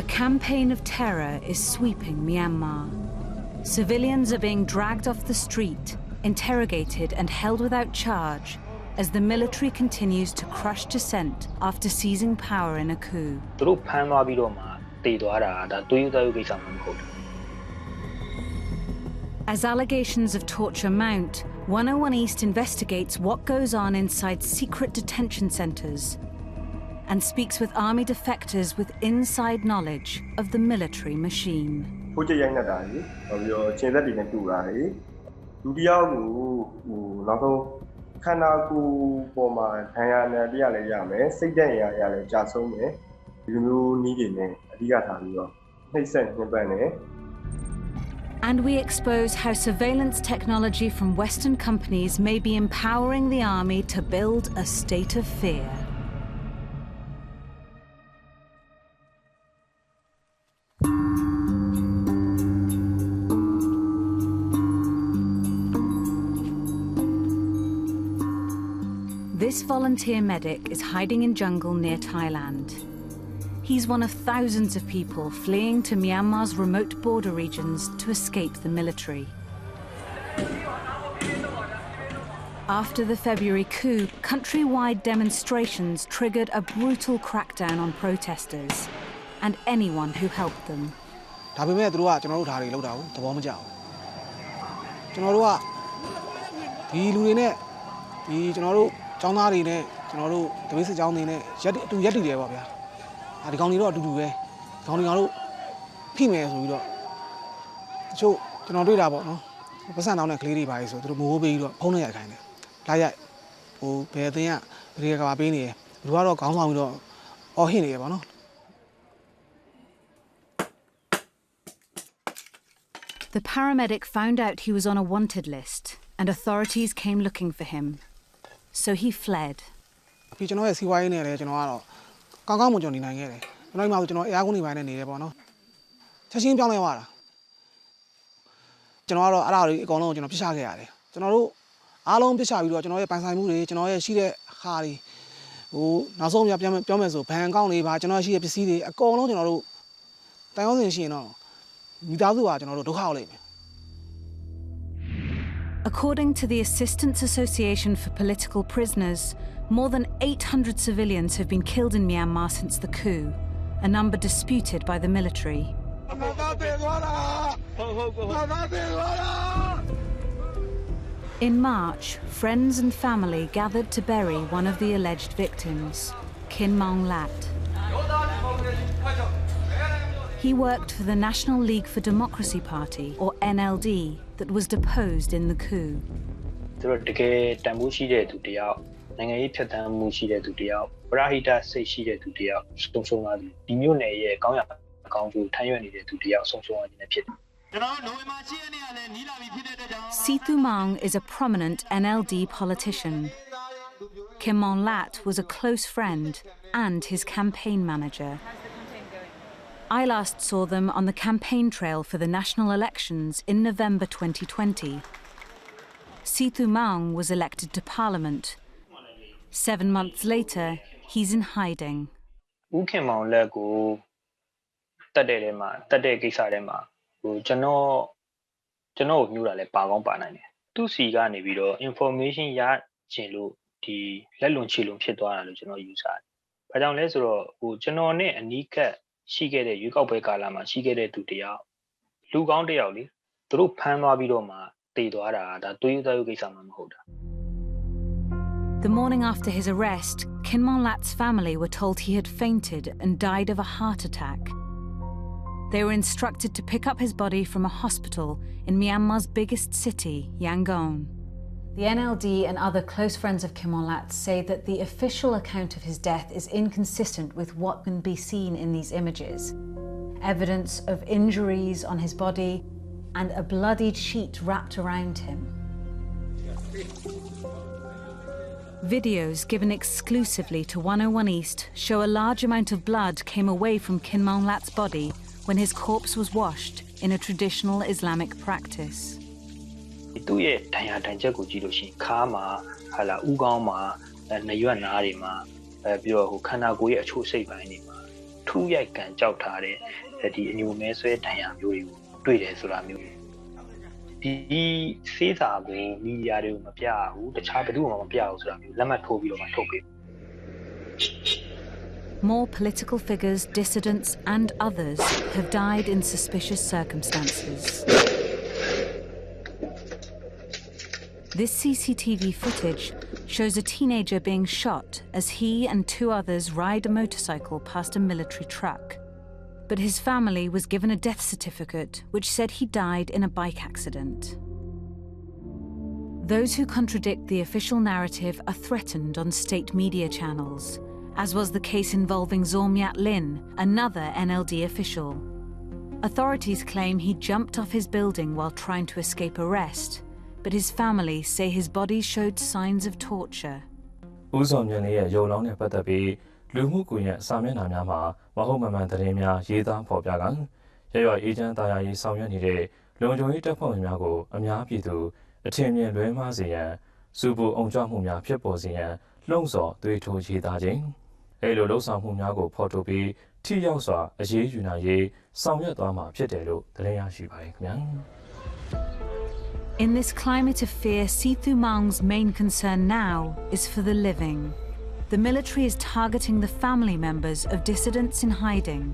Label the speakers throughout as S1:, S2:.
S1: campaign of terror is sweeping Myanmar. Civilians are being dragged off the street, interrogated and held without charge as the military continues to crush dissent after seizing power in a coup. As allegations of torture mount, 101 East investigates what goes on inside secret detention centres and speaks with army defectors with inside knowledge of the military machine. And we expose how surveillance technology from Western companies may be empowering the army to build a state of fear. This volunteer medic is hiding in jungle near Thailand. He's one of thousands of people fleeing to Myanmar's remote border regions to escape the military. After the February coup, countrywide demonstrations triggered a brutal crackdown on protesters and anyone who helped them. The paramedic found out he was on a wanted list and authorities came looking for him. So he fled. According to the Assistance Association for Political Prisoners, more than 800 civilians have been killed in Myanmar since the coup, a number disputed by the military. In March, friends and family gathered to bury one of the alleged victims, Khin Maung Lat. He worked for the National League for Democracy Party, or NLD, that was deposed in the coup. Sithu Maung is a prominent NLD politician. Khin Maung Lat was a close friend and his campaign manager. I last saw them on the campaign trail for the national elections in November 2020. Sithu Maung was elected to parliament. 7 months later, he's in hiding. The morning after his arrest, Khin Maung Lat's family were told he had fainted and died of a heart attack. They were instructed to pick up his body from a hospital in Myanmar's biggest city, Yangon. The NLD and other close friends of Khin Maung Lat say that the official account of his death is inconsistent with what can be seen in these images. Evidence of injuries on his body and a bloodied sheet wrapped around him. Videos given exclusively to 101 East show a large amount of blood came away from Khin Maung Lat's body when his corpse was washed in a traditional Islamic practice.
S2: ထူးရိုက်ကန်ကြောက်ထားတဲ့ဒီအညိုမဲဆွဲဒဏ်ရာမျိုးတွေကိုတွေ့တယ်ဆိုတာမျိုးဒီစေးစာကိုမီဒီယာတွေကိုမပြဘူးတခြားဘယ်သူမှမပြဘူးဆိုတာမျိုးလက်မှတ်ထိုးပြီးတော့မှထုတ်ပေး
S1: More political figures, dissidents and others have died in suspicious circumstances. This CCTV footage shows a teenager being shot as he and 2 others ride a motorcycle past a military truck. But his family was given a death certificate which said he died in a bike accident. Those who contradict the official narrative are threatened on state media channels, as was the case involving Zormyat Lin, another NLD official. Authorities claim he jumped off his building while trying to escape arrest, but his family say his body showed signs of torture.
S3: ဦးစောမြင့်လေးရဲ့ရုံလောင်းနဲ့ပတ်သက်ပြီးလူမှုကွန်ရက်စာမျက်နှာများမှာမဟုတ်မမှန်သတင်းများရေးသားဖော်ပြကရရအေဂျင့်တာယာရေးဆောင်ရွက်နေတဲ့လုံခြုံရေးတပ်ဖွဲ့ဝင်များကိုအများပြည်သူအထင်မြင်လွဲမှားစေရန်စူပူအောင်ကြမှုများဖြစ်ပေါ်စေရန်လှုံ့ဆော်သွေးထိုးရေးသားခြင်းအဲလိုလှုံ့ဆော်မှုများကိုဖော်ထုတ်ပြီးထိရောက်စွာအရေးယူနိုင်ရေးဆောင်ရွက်သွားမှာဖြစ်တယ်လို့သတင်းရရှိပါတယ်ခင်ဗျာ
S1: In this climate of fear, Sithu Maung's main concern now is for the living. The military is targeting the family members of dissidents in hiding,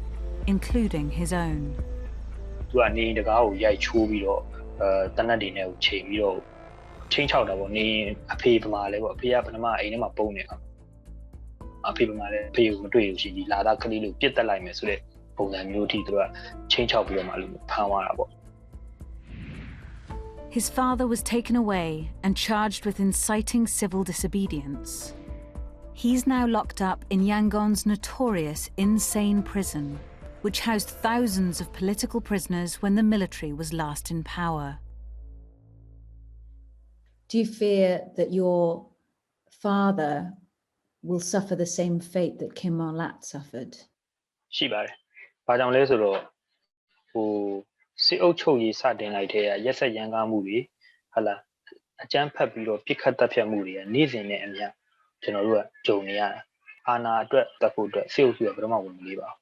S1: including his own.
S2: သူကနေတကားကိုရိုက်ချိုးပြီးတော့တနတ်တွေနဲ့ကိုချိန်ပြီးတော့ချင်းချောက်တာပေါ့နေအဖေပမာလဲပေါ့အဖေကပထမအိမ်ထဲမှာပုံနေအောင်အဖေပမာလဲအဖေကိုမတွေ့လို့ရှိရင်ဒီလာတာကလေးလို့ပြစ်တက်လိုက်မယ်ဆိုတဲ့ပုံစံမျိုးထိသူကချင်းချောက်ပြီးတော့မှလို့ဖမ်းသွားတာပေါ့
S1: His father was taken away and charged with inciting civil disobedience. He's now locked up in Yangon's notorious insane prison, which housed thousands of political prisoners when the military was last in power.
S4: Do you fear that your father will suffer the same fate that Kim Mon-lat suffered?
S2: ရှိပါတယ်။ဘာကြောင့်လဲဆိုတော့စစ်အုပ်ချုပ်ရေးစတင်လိုက်တဲ့ရက်ဆက်ရန်ကားမှုတွေဟာလာအကြမ်းဖက်ပြီးတော့ပြစ်ခတ်တပ်ဖြတ်မှုတွေကနေ့စဉ်နဲ့အမျှကျွန်တော်တို့ကကြုံနေရတယ်။အာဏာအတွက်တပ်ဖို့အတွက်စစ်အုပ်စုကဘယ်တော့မှဝင်မလေးပါဘူး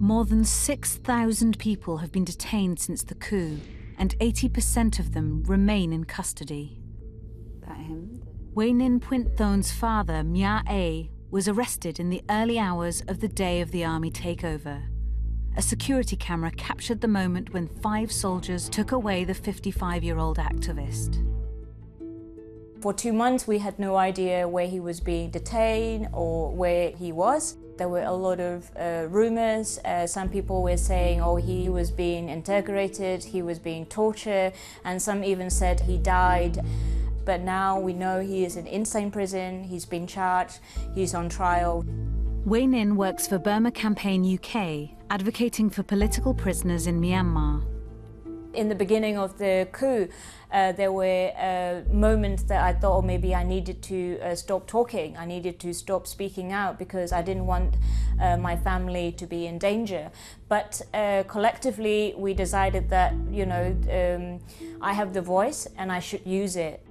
S2: ။
S1: More than 6,000 people have been detained since the coup, and 80% of them remain in custody. Waynin Puinthon's father, Mya A, was arrested in the early hours of the day of the army takeover. A security camera captured the moment when 5 soldiers took away the 55-year-old activist.
S5: For 2 months, we had no idea where he was being detained or where he was. There were a lot of rumors. Some people were saying, oh, he was being interrogated, he was being tortured, and some even said he died. But now we know he is in insane prison, he's been charged, he's on trial.
S1: Waynin works for Burma Campaign UK, advocating for political prisoners in Myanmar.
S5: In the beginning of the coup, there were moments that I thought, oh, maybe I needed to stop talking. I needed to stop speaking out because I didn't want my family to be in danger. But collectively, we decided that, I have the voice and I should use it.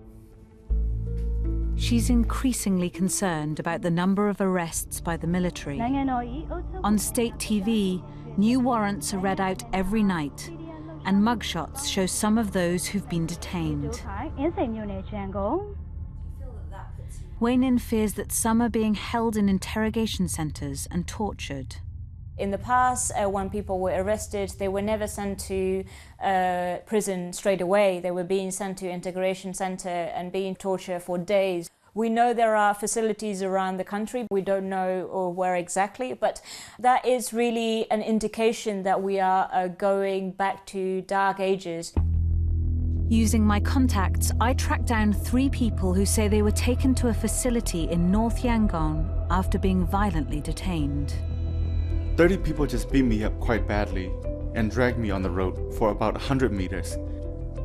S1: She's increasingly concerned about the number of arrests by the military. On state TV, new warrants are read out every night, and mugshots show some of those who've been detained. Waynin fears that some are being held in interrogation centres and tortured.
S5: In the past, when people were arrested, they were never sent to prison straight away. They were being sent to integration centre and being tortured for days. We know there are facilities around the country. We don't know where exactly, but that is really an indication that we are going back to dark ages.
S1: Using my contacts, I tracked down 3 people who say they were taken to a facility in North Yangon after being violently detained.
S6: 30 people just beat me up quite badly and dragged me on the road for about 100 meters.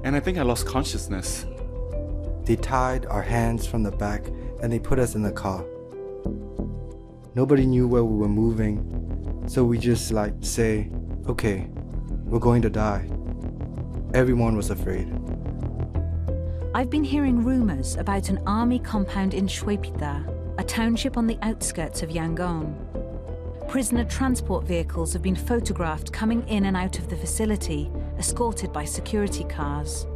S6: And I think I lost consciousness.
S7: They tied our hands from the back and they put us in the car. Nobody knew where we were moving, so we just say, okay, we're going to die. Everyone was afraid.
S1: I've been hearing rumours about an army compound in Shuepita, a township on the outskirts of Yangon. prisoner transport vehicles have been photographed coming in and out of the facility, escorted by security cars.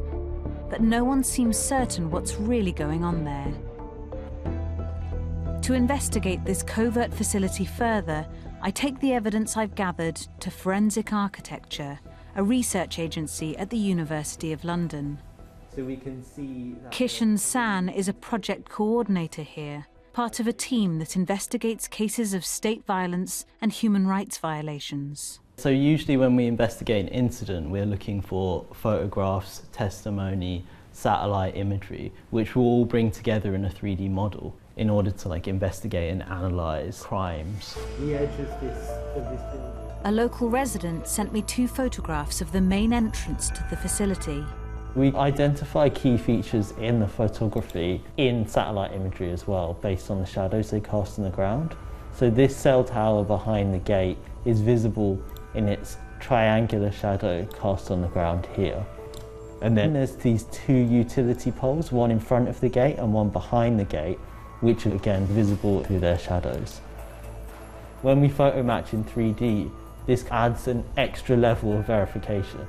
S1: But no one seems certain what's really going on there. To investigate this covert facility further, I take the evidence I've gathered to Forensic Architecture, a research agency at the University of London.
S8: So we can see that
S1: Kishan San is a project coordinator here, part of a team that investigates cases of state violence and human rights violations.
S8: So usually when we investigate an incident, we're looking for photographs, testimony, satellite imagery, which we'll all bring together in a 3D model in order to investigate and analyse crimes. The edge of this building.
S1: A local resident sent me 2 photographs of the main entrance to the facility.
S8: We identify key features in the photography in satellite imagery as well, based on the shadows they cast on the ground. So this cell tower behind the gate is visible in its triangular shadow cast on the ground here. And then there's these 2 utility poles, one in front of the gate and one behind the gate, which are again visible through their shadows. When we photo match in 3D, this adds an extra level of verification.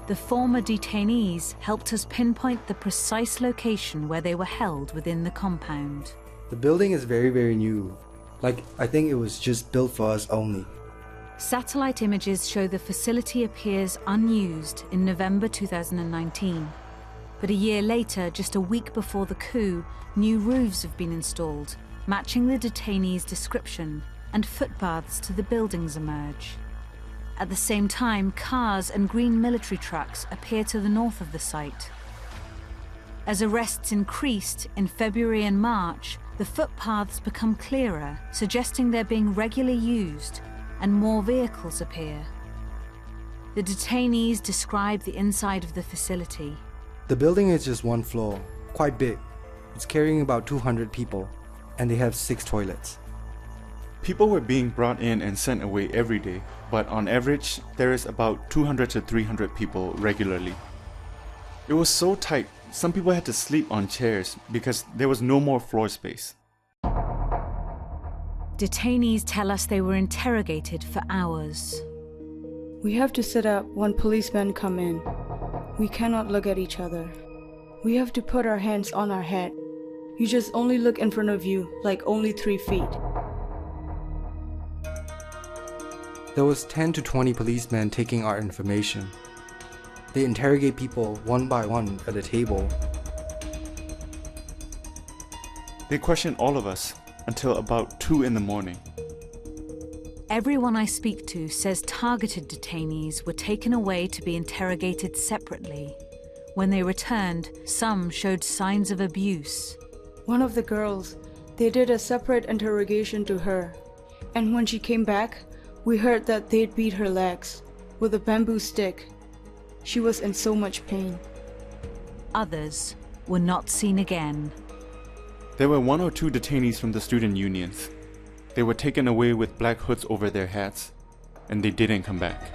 S1: The former detainees helped us pinpoint the precise location where they were held within the compound.
S7: The building is very, very new. I think it was just built for us only.
S1: Satellite images show the facility appears unused in November 2019. But a year later, just a week before the coup, new roofs have been installed, matching the detainees' description, and footpaths to the buildings emerge. At the same time, cars and green military trucks appear to the north of the site. As arrests increased in February and March, the footpaths become clearer, suggesting they're being regularly used, and more vehicles appear. The detainees describe the inside of the facility.
S7: The building is just 1 floor, quite big. It's carrying about 200 people, and they have 6 toilets.
S6: People were being brought in and sent away every day, but on average, there is about 200 to 300 people regularly. It was so tight, some people had to sleep on chairs because there was no more floor space.
S1: Detainees tell us they were interrogated for hours.
S9: We have to sit up when policemen come in. We cannot look at each other. We have to put our hands on our head. You just only look in front of you, like only 3 feet.
S7: There was 10 to 20 policemen taking our information. They interrogate people one by one at a table.
S6: They questioned all of us until about 2 in the morning.
S1: Everyone I speak to says targeted detainees were taken away to be interrogated separately. When they returned, some showed signs of abuse.
S9: One of the girls, they did a separate interrogation to her. And when she came back, we heard that they'd beat her legs with a bamboo stick. She was in so much pain.
S1: Others were not seen again.
S6: There were 1 or 2 detainees from the student unions. They were taken away with black hoods over their hats, and they didn't come back.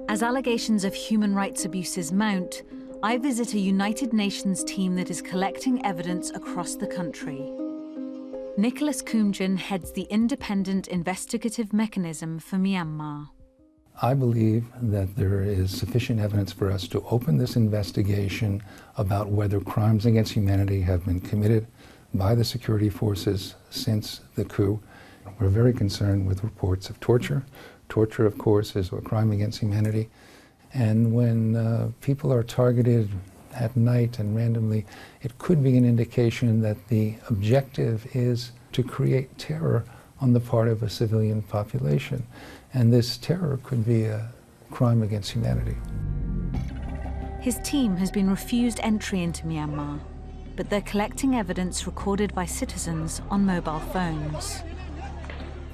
S1: As allegations of human rights abuses mount, I visit a United Nations team that is collecting evidence across the country. Nicholas Koumjian heads the Independent Investigative Mechanism for Myanmar.
S10: I believe that there is sufficient evidence for us to open this investigation about whether crimes against humanity have been committed by the security forces since the coup. We're very concerned with reports of torture. Torture, of course, is a crime against humanity. And when people are targeted at night and randomly, it could be an indication that the objective is to create terror on the part of a civilian population. And this terror could be a crime against humanity.
S1: His team has been refused entry into Myanmar, but they're collecting evidence recorded by citizens on mobile phones.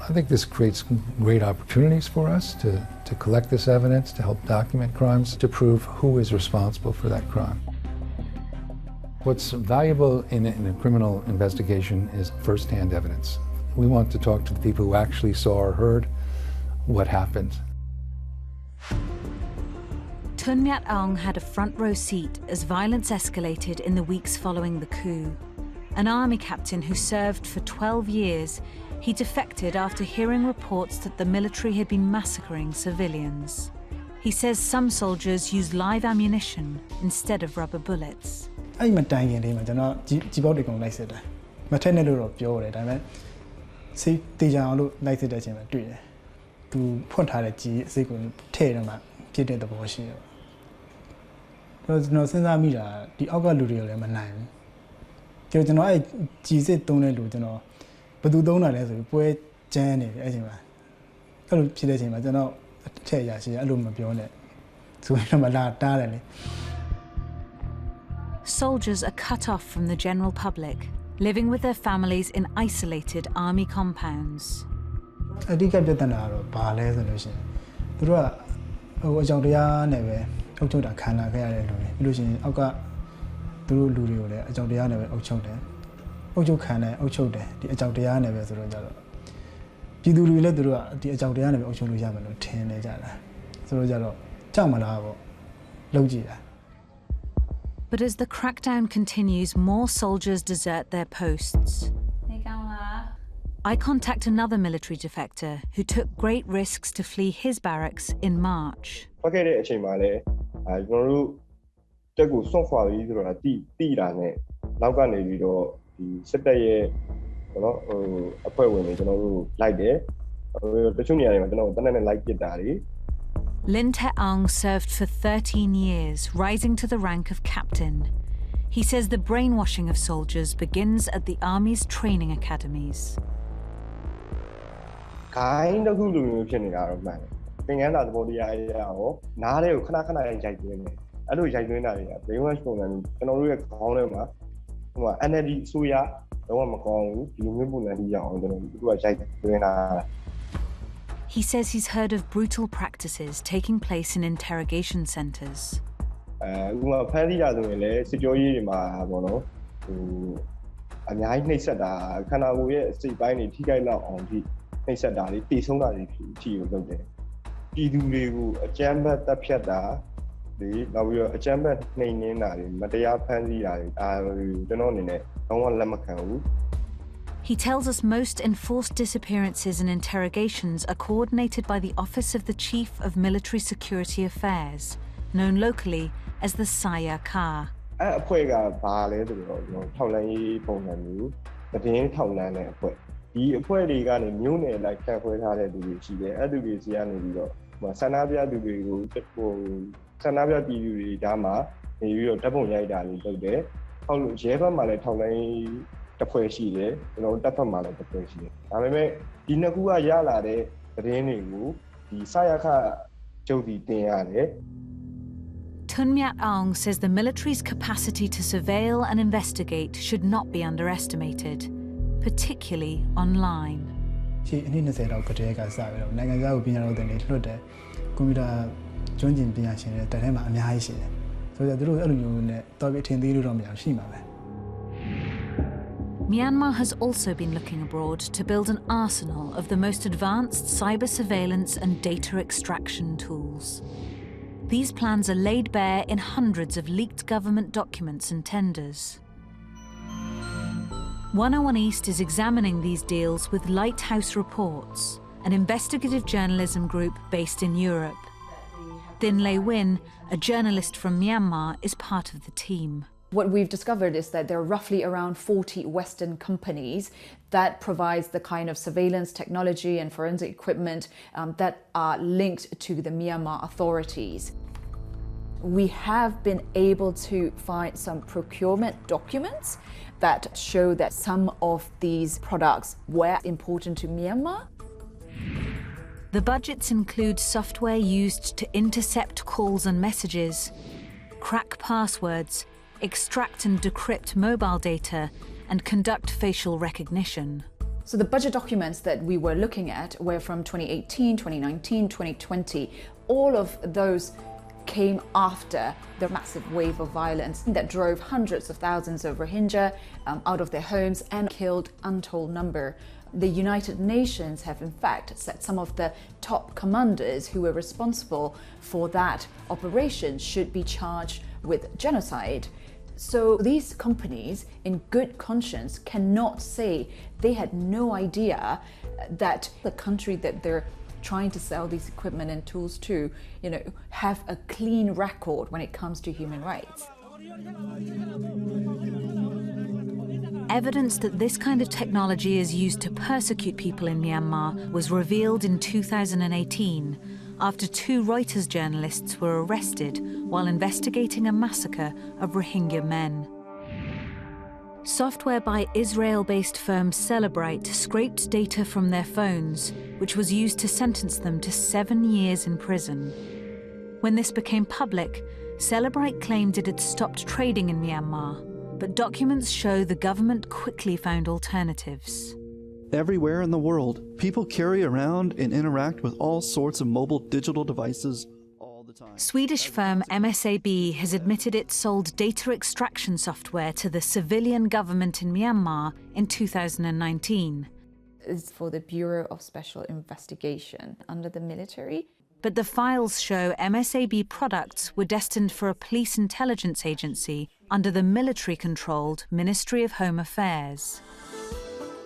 S10: I think this creates great opportunities for us to collect this evidence, to help document crimes, to prove who is responsible for that crime. What's valuable in a criminal investigation is first-hand evidence. We want to talk to the people who actually saw or heard what happened.
S1: Tun Myat Aung had a front row seat as violence escalated in the weeks following the coup. An army captain who served for 12 years, he defected after hearing reports that the military had been massacring civilians. He says some soldiers used live ammunition instead of rubber bullets. Soldiers are cut off from the general public, living with their families in isolated army compounds. But as the crackdown continues, more soldiers desert their posts. I contact another military defector who took great risks to flee his barracks in March. Lin Te Aung served for 13 years, rising to the rank of captain. He says the brainwashing of soldiers begins at the army's training academies. He says he's heard of brutal practices taking place in interrogation centres. He tells us most enforced disappearances and interrogations are coordinated by the Office of the Chief of Military Security Affairs, known locally as the Saya Ka. Tun Myat Aung says the military's capacity to surveil and investigate should not be underestimated, particularly online. Myanmar has also been looking abroad to build an arsenal of the most advanced cyber surveillance and data extraction tools. These plans are laid bare in hundreds of leaked government documents and tenders. 101 East is examining these deals with Lighthouse Reports, an investigative journalism group based in Europe. Din Lei Win, a journalist from Myanmar, is part of the team.
S11: What we've discovered is that there are roughly around 40 Western companies that provides the kind of surveillance technology and forensic equipment that are linked to the Myanmar authorities. We have been able to find some procurement documents that show that some of these products were important to Myanmar.
S1: The budgets include software used to intercept calls and messages, crack passwords, extract and decrypt mobile data, and conduct facial recognition.
S11: So the budget documents that we were looking at were from 2018, 2019, 2020. All of those came after the massive wave of violence that drove hundreds of thousands of Rohingya out of their homes and killed untold number The United Nations have in fact said some of the top commanders who were responsible for that operation should be charged with genocide. So these companies, in good conscience, cannot say they had no idea that the country that they're trying to sell these equipment and tools to, have a clean record when it comes to human rights.
S1: Evidence that this kind of technology is used to persecute people in Myanmar was revealed in 2018 after 2 Reuters journalists were arrested while investigating a massacre of Rohingya men. Software by Israel-based firm Celebrite scraped data from their phones, which was used to sentence them to 7 years in prison. When this became public, Celebrite claimed it had stopped trading in Myanmar, but documents show the government quickly found alternatives.
S12: Everywhere in the world, people carry around and interact with all sorts of mobile digital devices all the time.
S1: Swedish firm MSAB has admitted it sold data extraction software to the civilian government in Myanmar in 2019.
S11: It's for the Bureau of Special Investigation under the military.
S1: But the files show MSAB products were destined for a police intelligence agency under the military-controlled Ministry of Home Affairs.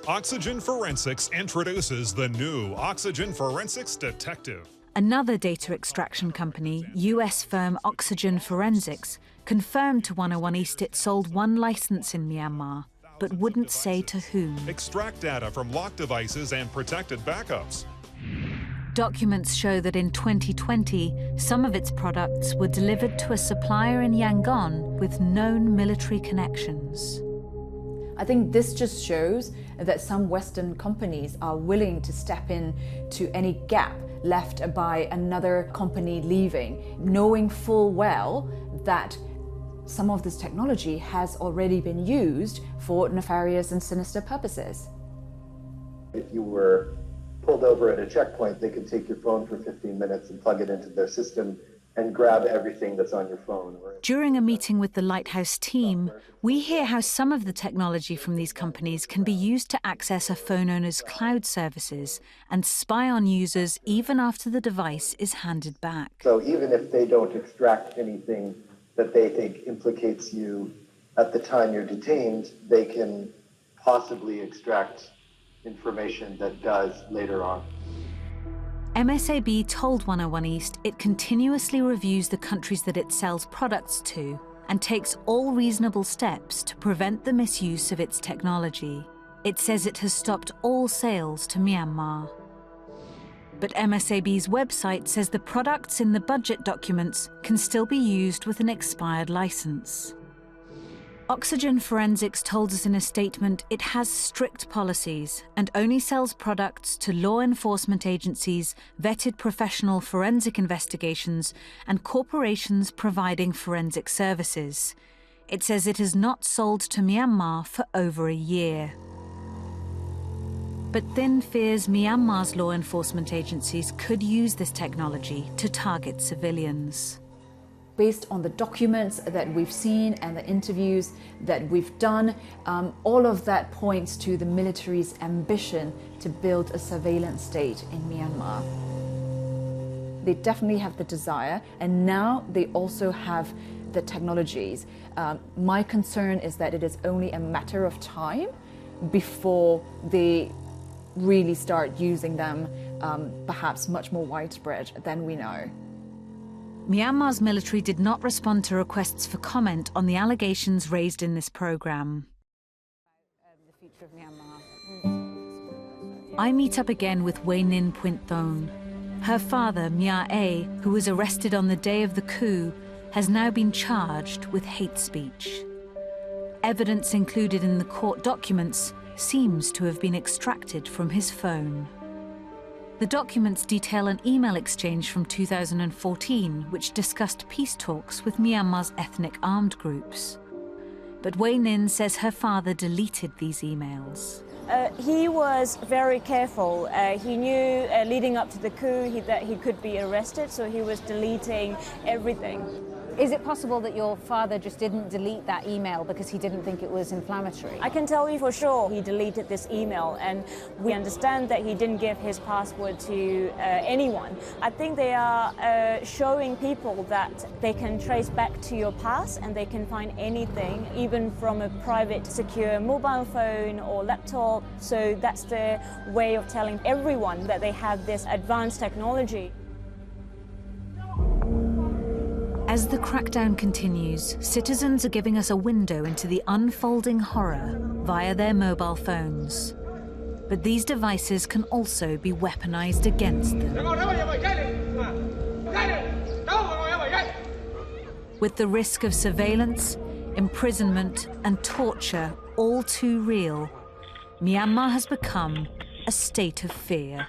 S13: Oxygen Forensics introduces the new Oxygen Forensics Detective.
S1: Another data extraction company, US firm Oxygen Forensics, confirmed to 101 East it sold 1 license in Myanmar, but wouldn't say to whom.
S13: Extract data from locked devices and protected backups.
S1: Documents show that in 2020, some of its products were delivered to a supplier in Yangon with known military connections.
S11: I think this just shows that some Western companies are willing to step in to any gap left by another company leaving, knowing full well that some of this technology has already been used for nefarious and sinister purposes.
S14: If you were pulled over at a checkpoint, they could take your phone for 15 minutes and plug it into their system and grab everything that's on your phone.
S1: During a meeting with the Lighthouse team, we hear how some of the technology from these companies can be used to access a phone owner's cloud services and spy on users even after the device is handed back.
S14: So even if they don't extract anything that they think implicates you at the time you're detained, they can possibly extract information that does later on.
S1: MSAB told 101 East it continuously reviews the countries that it sells products to and takes all reasonable steps to prevent the misuse of its technology. It says it has stopped all sales to Myanmar. But MSAB's website says the products in the budget documents can still be used with an expired license. Oxygen Forensics told us in a statement it has strict policies and only sells products to law enforcement agencies, vetted professional forensic investigations, and corporations providing forensic services. It says it has not sold to Myanmar for over a year. But Thin fears Myanmar's law enforcement agencies could use this technology to target civilians.
S11: Based on the documents that we've seen and the interviews that we've done, all of that points to the military's ambition to build a surveillance state in Myanmar. They definitely have the desire, and now they also have the technologies. My concern is that it is only a matter of time before they really start using them, perhaps much more widespread than we know.
S1: Myanmar's military did not respond to requests for comment on the allegations raised in this program. I meet up again with Wei Nin Puint Thon. Her father, Mya A, who was arrested on the day of the coup, has now been charged with hate speech. Evidence included in the court documents seems to have been extracted from his phone. The documents detail an email exchange from 2014 which discussed peace talks with Myanmar's ethnic armed groups. But Wei Nin says her father deleted these emails.
S5: He was very careful. He knew leading up to the coup that he could be arrested, so he was deleting everything.
S1: Is it possible that your father just didn't delete that email because he didn't think it was inflammatory?
S5: I can tell you for sure he deleted this email, and we understand that he didn't give his password to anyone. I think they are showing people that they can trace back to your past and they can find anything, even from a private, secure mobile phone or laptop. So that's the way of telling everyone that they have this advanced technology.
S1: As the crackdown continues, citizens are giving us a window into the unfolding horror via their mobile phones. But these devices can also be weaponized against them. With the risk of surveillance, imprisonment, and torture all too real, Myanmar has become a state of fear.